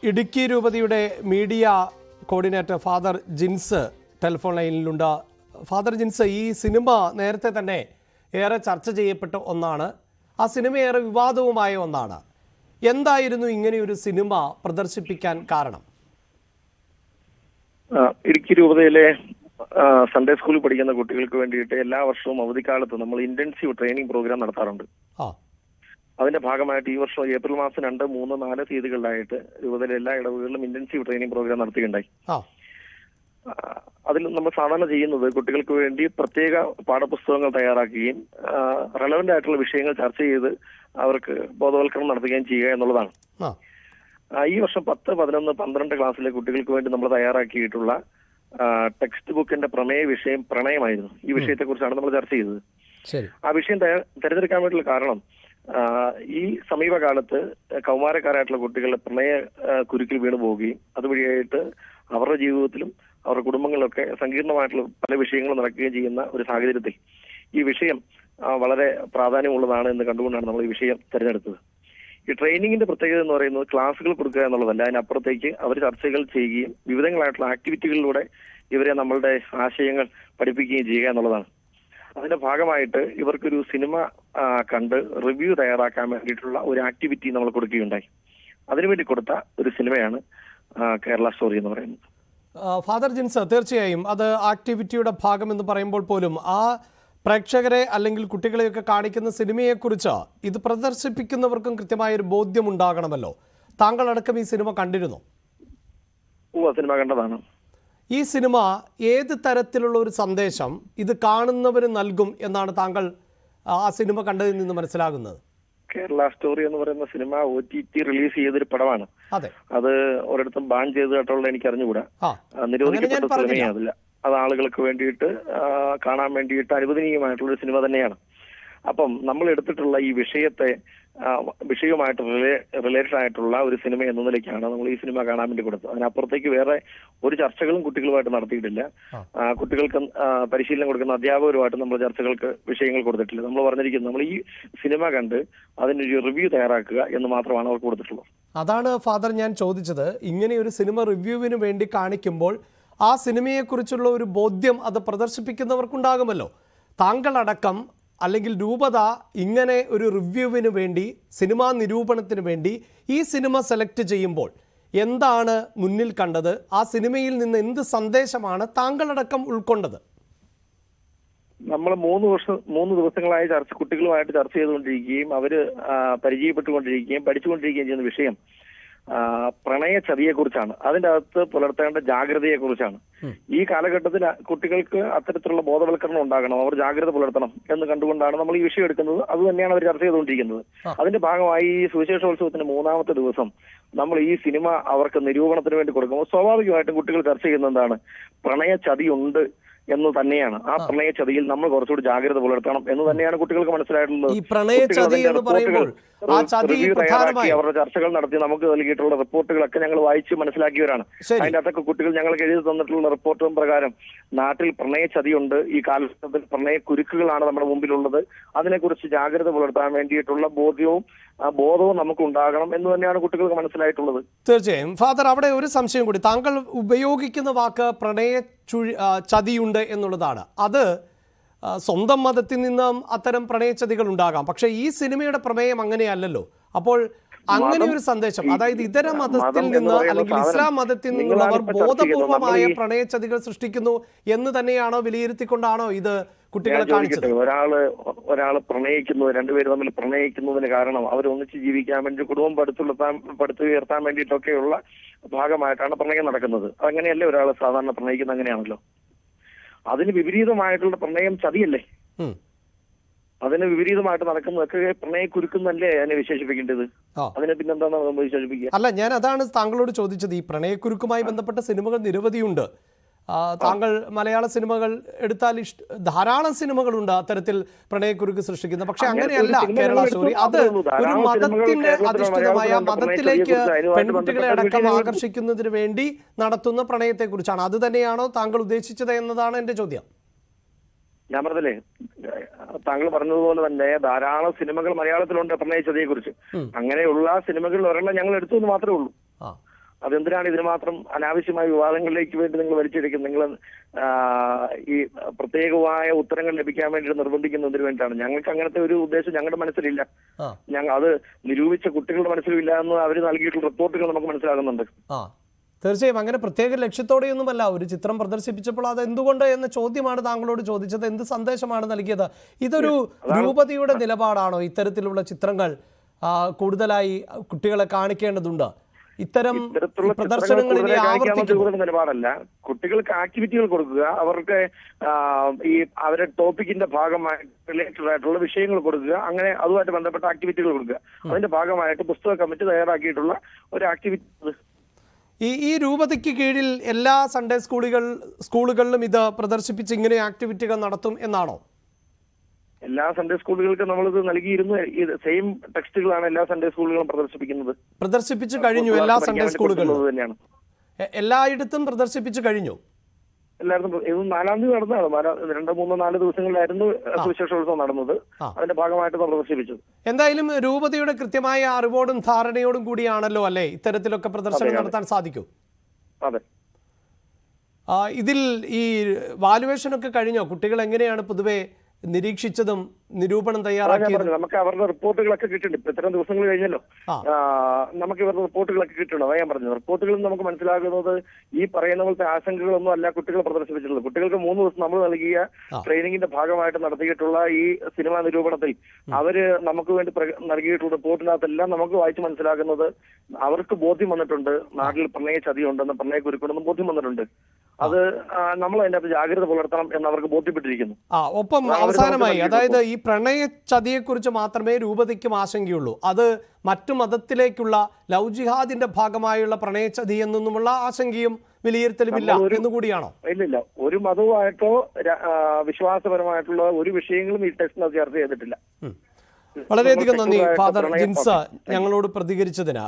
ഇടുക്കി രൂപതയുടെ media coordinator father Jins telephone ലൈനിലുണ്ട്. Father Jins, ഈ സിനിമ നേരത്തെ തന്നെ ഏറെ ചർച്ച ചെയ്യപ്പെട്ട ഒന്നാണ്. ആ സിനിമ ഏറെ വിവാദവുമായ ഒന്നാണ്. എന്തായിരുന്നു ഇങ്ങനെയൊരു സിനിമ പ്രദർശിപ്പിക്കാൻ കാരണം? ഇടുക്കി രൂപതയിലെ സൺഡേ സ്കൂളിൽ പഠിക്കുന്ന കുട്ടികൾക്ക് വേണ്ടിയിട്ട് എല്ലാ വർഷവും അവധിക്കാലത്ത് നമ്മൾ ഇന്റൻസീവ് ട്രെയിനിങ് പ്രോഗ്രാം നടത്താറുണ്ട്. അതിന്റെ ഭാഗമായിട്ട് ഈ വർഷം ഏപ്രിൽ മാസം 2, 3, 4 തീയതികളിലായിട്ട് രൂപതയിലെ എല്ലാ ഇടവുകളിലും ഇന്റൻസീവ് ട്രെയിനിങ് പ്രോഗ്രാം നടത്തുകയുണ്ടായി. അതിൽ നമ്മൾ സാധാരണ ചെയ്യുന്നത് കുട്ടികൾക്ക് വേണ്ടി പ്രത്യേക പാഠപുസ്തകങ്ങൾ തയ്യാറാക്കുകയും റെലവന്റ് ആയിട്ടുള്ള വിഷയങ്ങൾ ചർച്ച ചെയ്ത് അവർക്ക് ബോധവൽക്കരണം നടത്തുകയും ചെയ്യുക എന്നുള്ളതാണ്. ഈ വർഷം 10, 11, 12 ക്ലാസ്സിലെ കുട്ടികൾക്ക് വേണ്ടി നമ്മൾ തയ്യാറാക്കിയിട്ടുള്ള ടെക്സ്റ്റ് ബുക്കിന്റെ പ്രമേയ വിഷയം പ്രണയമായിരുന്നു. ഈ വിഷയത്തെ കുറിച്ചാണ് നമ്മൾ ചർച്ച ചെയ്തത്. ആ വിഷയം തിരഞ്ഞെടുക്കാൻ വേണ്ടിയുള്ള കാരണം, ഈ സമീപകാലത്ത് കൗമാരക്കാരായിട്ടുള്ള കുട്ടികളുടെ പ്രണയ കുരുക്കിൽ വീണു പോവുകയും അതുവഴിയായിട്ട് അവരുടെ ജീവിതത്തിലും അവരുടെ കുടുംബങ്ങളിലൊക്കെ സങ്കീർണമായിട്ടുള്ള പല വിഷയങ്ങളും നടക്കുകയും ചെയ്യുന്ന ഒരു സാഹചര്യത്തിൽ ഈ വിഷയം വളരെ പ്രാധാന്യമുള്ളതാണ് എന്ന് കണ്ടുകൊണ്ടാണ് നമ്മൾ ഈ വിഷയം തിരഞ്ഞെടുത്തത്. ഈ ട്രെയിനിങ്ങിന്റെ പ്രത്യേകത എന്ന് പറയുന്നത് ക്ലാസ്സുകൾ കൊടുക്കുക എന്നുള്ളതല്ല, അതിനപ്പുറത്തേക്ക് അവർ ചർച്ചകൾ ചെയ്യുകയും വിവിധങ്ങളായിട്ടുള്ള ആക്ടിവിറ്റികളിലൂടെ ഇവരെ നമ്മളുടെ ആശയങ്ങൾ പഠിപ്പിക്കുകയും ചെയ്യുക എന്നുള്ളതാണ്. അതിന്റെ ഭാഗമായിട്ട് ഇവർക്കൊരു സിനിമ കണ്ട് റിവ്യൂ തയ്യാറാക്കാൻ വേണ്ടിയിട്ടുള്ള ഒരു ആക്ടിവിറ്റി നമ്മൾ കൊടുക്കുകയുണ്ടായി. അതിനുവേണ്ടി കൊടുത്ത ഒരു സിനിമയാണ് കേരള സ്റ്റോറി എന്ന് പറയുന്നത്. ഫാദർ ജിൻസ്, തീർച്ചയായും അത് ആക്ടിവിറ്റിയുടെ ഭാഗം എന്ന് പറയുമ്പോൾ പോലും ആ പ്രേക്ഷകരെ അല്ലെങ്കിൽ കുട്ടികളെയൊക്കെ കാണിക്കുന്ന സിനിമയെക്കുറിച്ച് ഇത് പ്രദർശിപ്പിക്കുന്നവർക്കും കൃത്യമായൊരു ബോധ്യമുണ്ടാകണമല്ലോ. താങ്കളടക്കം ഈ സിനിമ കണ്ടിരുന്നോ? സിനിമ കണ്ടതാണ്. ഈ സിനിമ ഏത് തരത്തിലുള്ള ഒരു സന്ദേശം ഇത് കാണുന്നവര് നൽകും എന്നാണ് താങ്കൾ ആ സിനിമ കണ്ടതിൽ നിന്ന് മനസ്സിലാകുന്നത്? കേരള സ്റ്റോറി എന്ന് പറയുന്ന സിനിമ OTT റിലീസ് ചെയ്തൊരു പടമാണ്. അത് ഒരിടത്തും ബാൻ ചെയ്ത് കേട്ടുള്ള എനിക്ക് അറിഞ്ഞുകൂടാ. നിരോധിക്കപ്പെട്ട സിനിമയാണില്ല. അത് ആളുകൾക്ക് വേണ്ടിയിട്ട് കാണാൻ വേണ്ടിയിട്ട് അനുവദനീയമായിട്ടുള്ള ഒരു സിനിമ തന്നെയാണ്. അപ്പം നമ്മൾ എടുത്തിട്ടുള്ള ഈ വിഷയവുമായിട്ട് റിലേറ്റഡ് ആയിട്ടുള്ള ഒരു സിനിമ എന്ന നിലയ്ക്കാണ് നമ്മൾ ഈ സിനിമ കാണാൻ വേണ്ടി കൊടുത്തത്. അതിനപ്പുറത്തേക്ക് വേറെ ഒരു ചർച്ചകളും കുട്ടികളുമായിട്ട് നടത്തിയിട്ടില്ല. കുട്ടികൾക്ക് പരിശീലനം കൊടുക്കുന്ന അധ്യാപകരുമായിട്ട് നമ്മൾ ചർച്ചകൾക്ക് വിഷയങ്ങൾ കൊടുത്തിട്ടില്ല. നമ്മൾ പറഞ്ഞിരിക്കുന്നത് നമ്മൾ ഈ സിനിമ കണ്ട് അതിനൊരു റിവ്യൂ തയ്യാറാക്കുക എന്ന് മാത്രമാണ് അവർക്ക് കൊടുത്തിട്ടുള്ളത്. അതാണ് ഫാദർ ഞാൻ ചോദിച്ചത്. ഇങ്ങനെ ഒരു സിനിമ റിവ്യൂവിന് വേണ്ടി കാണിക്കുമ്പോൾ ആ സിനിമയെക്കുറിച്ചുള്ള ഒരു ബോധ്യം അത് പ്രദർശിപ്പിക്കുന്നവർക്കുണ്ടാകുമല്ലോ. താങ്കളടക്കം അല്ലെങ്കിൽ രൂപത ഇങ്ങനെ ഒരു റിവ്യൂവിന് വേണ്ടി, സിനിമാ നിരൂപണത്തിന് വേണ്ടി ഈ സിനിമ സെലക്ട് ചെയ്യുമ്പോൾ എന്താണ് മുന്നിൽ കണ്ടത്? ആ സിനിമയിൽ നിന്ന് എന്ത് സന്ദേശമാണ് താങ്കളടക്കം ഉൾക്കൊണ്ടത്? നമ്മൾ 3 ദിവസങ്ങളായി കുട്ടികളുമായിട്ട് ചർച്ച ചെയ്തുകൊണ്ടിരിക്കുകയും അവര് പരിചയപ്പെട്ടുകൊണ്ടിരിക്കുകയും പഠിച്ചുകൊണ്ടിരിക്കുകയും ചെയ്യുന്ന വിഷയം പ്രണയ ചതിയെ കുറിച്ചാണ്. അതിന്റെ അകത്ത് പുലർത്തേണ്ട ജാഗ്രതയെ കുറിച്ചാണ്. ഈ കാലഘട്ടത്തിൽ കുട്ടികൾക്ക് അത്തരത്തിലുള്ള ബോധവൽക്കരണം ഉണ്ടാകണം, അവർ ജാഗ്രത പുലർത്തണം എന്ന് കണ്ടുകൊണ്ടാണ് നമ്മൾ ഈ വിഷയം എടുക്കുന്നത്. അത് തന്നെയാണ് അവർ ചർച്ച ചെയ്തുകൊണ്ടിരിക്കുന്നത്. അതിന്റെ ഭാഗമായി ഈ സുവിശേഷോത്സവത്തിന്റെ 3ാമത്തെ ദിവസം നമ്മൾ ഈ സിനിമ അവർക്ക് നിരൂപണത്തിന് വേണ്ടി കൊടുക്കുമ്പോൾ സ്വാഭാവികമായിട്ടും കുട്ടികൾ ചർച്ച ചെയ്യുന്ന എന്താണ്, പ്രണയ ചതിയുണ്ട് എന്ന് തന്നെയാണ്. ആ പ്രണയ ചതിയിൽ നമ്മൾ കുറച്ചുകൂടി ജാഗ്രത പുലർത്തണം എന്ന് തന്നെയാണ് കുട്ടികൾക്ക് മനസ്സിലായിട്ടുള്ളത്. അവരുടെ ചർച്ചകൾ നടത്തി നമുക്ക് നൽകിയിട്ടുള്ള റിപ്പോർട്ടുകളൊക്കെ ഞങ്ങൾ വായിച്ച് മനസ്സിലാക്കിയവരാണ്. അതിന്റെ അകത്തൊക്കെ കുട്ടികൾ ഞങ്ങൾക്ക് എഴുതി തന്നിട്ടുള്ള റിപ്പോർട്ടും പ്രകാരം നാട്ടിൽ പ്രണയ ചതിയുണ്ട്, ഈ കാലഘട്ടത്തിൽ പ്രണയ കുരുക്കുകളാണ് നമ്മുടെ മുമ്പിലുള്ളത്, അതിനെക്കുറിച്ച് ജാഗ്രത പുലർത്താൻ വേണ്ടിയിട്ടുള്ള ബോധവും നമുക്ക് ഉണ്ടാകണം എന്ന് തന്നെയാണ് കുട്ടികൾക്ക് മനസ്സിലായിട്ടുള്ളത്. തീർച്ചയായും. ഫാദർ, അവിടെ ഒരു സംശയം കൂടി. താങ്കൾ ഉപയോഗിക്കുന്ന വാക്ക് പ്രണയ ചതിയുണ്ട് എന്നുള്ളതാണ്. അത് സ്വന്തം മതത്തിൽ നിന്നും അത്തരം പ്രണയച്ചതികൾ ഉണ്ടാകാം. പക്ഷെ ഈ സിനിമയുടെ പ്രമേയം അങ്ങനെയല്ലല്ലോ. അപ്പോൾ അങ്ങനെ ഒരു സന്ദേശം, അതായത് ഇതര മതത്തിൽ നിന്ന് അല്ലെങ്കിൽ ഇസ്ലാം മതത്തിൽ നിന്നുള്ളവർ ബോധപൂർവമായ പ്രണയച്ചതികൾ സൃഷ്ടിക്കുന്നു എന്ന് തന്നെയാണോ വിലയിരുത്തിക്കൊണ്ടാണോ ഇത് കുട്ടികളെ കാണിച്ചത്? ഒരാള് പ്രണയിക്കുന്നു, രണ്ടുപേര് തമ്മിൽ പ്രണയിക്കുന്നതിന് കാരണം അവർ ഒന്നിച്ച് ജീവിക്കാൻ വേണ്ടി കുടുംബം പടുത്തുയർത്താൻ വേണ്ടിയിട്ടൊക്കെയുള്ള ഭാഗമായിട്ടാണ് പ്രണയം നടക്കുന്നത്. അങ്ങനെയല്ലേ ഒരാൾ സാധാരണ പ്രണയിക്കുന്നത്? അങ്ങനെയാണല്ലോ. അതിന് വിപരീതമായിട്ടുള്ള പ്രണയം ചതിയല്ലേ? അതിന് വിപരീതമായിട്ട് നടക്കുന്നതൊക്കെ പ്രണയ കുരുക്കുന്നല്ലേ അതിനെ വിശേഷിപ്പിക്കേണ്ടത്? അതിനെ പിന്നെന്താണ് നമ്മൾ വിശേഷിപ്പിക്കുക? അല്ല, ഞാൻ അതാണ് താങ്കളോട് ചോദിച്ചത്. ഈ പ്രണയക്കുരുക്കുമായി ബന്ധപ്പെട്ട സിനിമകൾ നിരവധിയുണ്ട്. താങ്കൾ മലയാള സിനിമകൾ എടുത്താൽ ധാരാളം സിനിമകളുണ്ട് അത്തരത്തിൽ പ്രണയക്കുരുക്ക് സൃഷ്ടിക്കുന്ന. പക്ഷെ അങ്ങനെയല്ല കേരള സ്റ്റോറി. അത് ഒരു മതത്തിന്റെ അധിഷ്ഠിതമായ, മതത്തിലേക്ക് പെൺകുട്ടികളെ അടക്കം ആകർഷിക്കുന്നതിന് വേണ്ടി നടത്തുന്ന പ്രണയത്തെ കുറിച്ചാണ്. അത് തന്നെയാണോ താങ്കൾ ഉദ്ദേശിച്ചത് എന്നതാണ് എന്റെ ചോദ്യം. ഞാൻ പറഞ്ഞല്ലേ, താങ്കൾ പറഞ്ഞതുപോലെ തന്നെ ധാരാളം സിനിമകൾ മലയാളത്തിലുണ്ട് പ്രണയിച്ചതയെ കുറിച്ച്. അങ്ങനെയുള്ള സിനിമകളിൽ ഒരെണ്ണം ഞങ്ങൾ എടുത്തു എന്ന് മാത്രമേ ഉള്ളൂ. അതെന്തിനാണ് ഇതിന് മാത്രം അനാവശ്യമായ വിവാദങ്ങളിലേക്ക് വേണ്ടി നിങ്ങൾ വലിച്ചെടുക്കുന്നത്? നിങ്ങൾ ഈ പ്രത്യേകമായ ഉത്തരങ്ങൾ ലഭിക്കാൻ വേണ്ടി നിർബന്ധിക്കുന്നതിന് വേണ്ടിയിട്ടാണ്. ഞങ്ങൾക്ക് അങ്ങനത്തെ ഒരു ഉദ്ദേശം ഞങ്ങളുടെ മനസ്സിലില്ല. ഞങ്ങൾ അത് നിരൂപിച്ച കുട്ടികളുടെ മനസ്സിലില്ല എന്ന് അവർ നൽകിയിട്ടുള്ള റിപ്പോർട്ടുകൾ നമുക്ക് മനസ്സിലാകുന്നുണ്ട്. തീർച്ചയായും അങ്ങനെ പ്രത്യേക ലക്ഷ്യത്തോടെയൊന്നുമല്ല ഒരു ചിത്രം പ്രദർശിപ്പിച്ചപ്പോൾ അത് എന്തുകൊണ്ട് എന്ന ചോദ്യമാണ് താങ്കളോട് ചോദിച്ചത്. എന്ത് സന്ദേശമാണ് നൽകിയത്? ഇതൊരു രൂപതയുടെ നിലപാടാണോ ഇത്തരത്തിലുള്ള ചിത്രങ്ങൾ കൂടുതലായി കുട്ടികളെ കാണിക്കേണ്ടതുണ്ട്? ഇത്തരം പ്രദർശനങ്ങളിൽ നിലപാടല്ല. കുട്ടികൾക്ക് ആക്ടിവിറ്റികൾ കൊടുക്കുക, അവർക്ക് ഈ അവരുടെ ടോപ്പിക്കിന്റെ ഭാഗമായിട്ട് റിലേറ്റഡ് ആയിട്ടുള്ള വിഷയങ്ങൾ കൊടുക്കുക, അങ്ങനെ അതുമായിട്ട് ബന്ധപ്പെട്ട ആക്ടിവിറ്റികൾ കൊടുക്കുക. അതിന്റെ ഭാഗമായിട്ട് പുസ്തക കമ്മിറ്റി തയ്യാറാക്കിയിട്ടുള്ള ഒരു ആക്ടിവിറ്റി. ഈ രൂപതയ്ക്ക് കീഴിൽ എല്ലാ സൺഡേ സ്കൂളുകളിലും ഇത് പ്രദർശിപ്പിച്ച് ഇങ്ങനെ ആക്ടിവിറ്റികൾ നടത്തും എന്നാണോ? എല്ലാ സൺഡേ സ്കൂളുകൾക്കും നമ്മളിത് നൽകിയിരുന്നു. സെയിം ടെക്സ്റ്റുകളാണ് എല്ലാ സൺഡേ സ്കൂളുകളും പ്രദർശിപ്പിച്ചു കഴിഞ്ഞു. എല്ലാ സൺഡേ സ്കൂളുകളിലും തന്നെയാണ് എല്ലായിടത്തും പ്രദർശിപ്പിച്ചു കഴിഞ്ഞു. എല്ലായിടത്തും ഇത് 4-ാം തീയതി നടന്നതാണ്. 2, 3, 4 ദിവസങ്ങളിലായിരുന്നു സുവിശേഷോത്സവം നടന്നത്. അതിന്റെ ഭാഗമായിട്ട് പ്രദർശിപ്പിച്ചത്. എന്തായാലും രൂപതയുടെ കൃത്യമായ അറിവോടും ധാരണയോടും കൂടിയാണല്ലോ അല്ലെ ഇത്തരത്തിലൊക്കെ പ്രദർശനം നടത്താൻ സാധിക്കൂ. അതെ. ഇതിൽ ഈ വാലുവേഷനൊക്കെ കഴിഞ്ഞോ? കുട്ടികൾ എങ്ങനെയാണ് പൊതുവെ നിരീക്ഷിച്ചതും നിരൂപണം തയ്യാറാക്കിയതും? നമുക്ക് അവരുടെ റിപ്പോർട്ടുകളൊക്കെ കിട്ടുന്നുണ്ട്. ഇപ്പൊ ഇത്രയും ദിവസങ്ങൾ കഴിഞ്ഞല്ലോ, നമുക്ക് ഇവരുടെ റിപ്പോർട്ടുകളൊക്കെ കിട്ടണം. അതാ ഞാൻ പറഞ്ഞത്. റിപ്പോർട്ടുകളിൽ നമുക്ക് മനസ്സിലാകുന്നത് ഈ പറയുന്ന പോലത്തെ ആശങ്കകളൊന്നും അല്ല കുട്ടികൾ പ്രദർശിപ്പിച്ചിട്ടുള്ളത്. കുട്ടികൾക്ക് 3 ദിവസം നമ്മൾ നൽകിയ ട്രെയിനിങ്ങിന്റെ ഭാഗമായിട്ട് നടത്തിയിട്ടുള്ള ഈ സിനിമാ നിരൂപണത്തിൽ അവര് നമുക്ക് വേണ്ടി നൽകിയിട്ടുള്ള റിപ്പോർട്ടിനകത്തെല്ലാം നമുക്ക് വായിച്ച് മനസ്സിലാക്കുന്നത് അവർക്ക് ബോധ്യം വന്നിട്ടുണ്ട്. നാട്ടിൽ പ്രണയ ചതിയുണ്ടെന്ന്, പ്രണയ കുരുക്കുണ്ടെന്ന് ബോധ്യം വന്നിട്ടുണ്ട്. അത് നമ്മൾ അതിന്റെ അകത്ത് ജാഗ്രത പുലർത്തണം എന്ന് അവർക്ക് ബോധ്യപ്പെട്ടിരിക്കുന്നു. ഒപ്പം അവസാനമായി, അതായത് ഈ പ്രണയ ചതിയെക്കുറിച്ച് മാത്രമേ രൂപതയ്ക്കും ആശങ്കയുള്ളൂ. അത് മറ്റു മതത്തിലേക്കുള്ള ലവ് ജിഹാദിന്റെ ഭാഗമായുള്ള പ്രണയചതി എന്നൊന്നുമുള്ള ആശങ്കയും വിലയിരുത്തലുമില്ല എന്നുകൂടിയാണോ? ഇല്ലില്ല. ഒരു മതവുമായിട്ടോ വിശ്വാസപരമായിട്ടുള്ള ഒരു വിഷയങ്ങളും ഈ ടെസ്റ്റിന് ചർച്ച ചെയ്തിട്ടില്ല. വളരെയധികം നന്ദി ഫാദർ ജിൻസ് ഞങ്ങളോട് പ്രതികരിച്ചതിന്.